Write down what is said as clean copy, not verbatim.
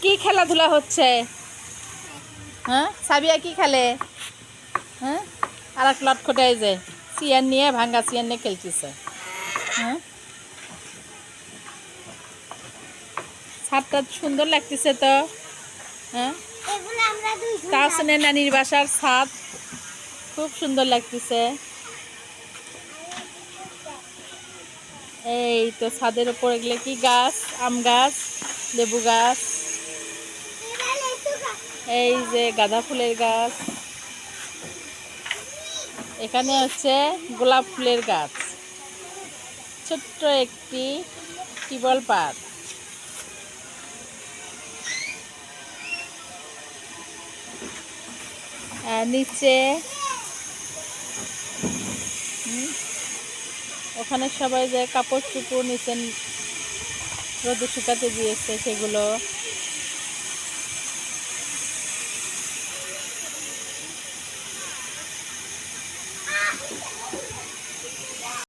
কি খেলাধুলা হচ্ছে? হ্যাঁ, সাবিয়া কি খেলে? হ্যাঁ, আর এক লটখটে এই যে চেয়ার নিয়ে, ভাঙ্গা চেয়ার নিয়ে খেলতেছে। হ্যাঁ, ছাদটা সুন্দর লাগতেছে তো। হ্যাঁ, তাহসিনের নানির বাসার ছাদ খুব সুন্দর লাগতেছে। এই তো ছাদের উপর এগুলো কি গাছ? আম গাছ, লেবু গাছ, এই যে গাঁদা ফুলের গাছ, এখানে হচ্ছে গোলাপ ফুলের গাছ, ছোট্ট একটি টিউবওয়েল পার্ক। নিচে ওখানে সবাই যে কাপড় চুপড় নিচে রোদে শুকাতে দিয়েছে সেগুলো।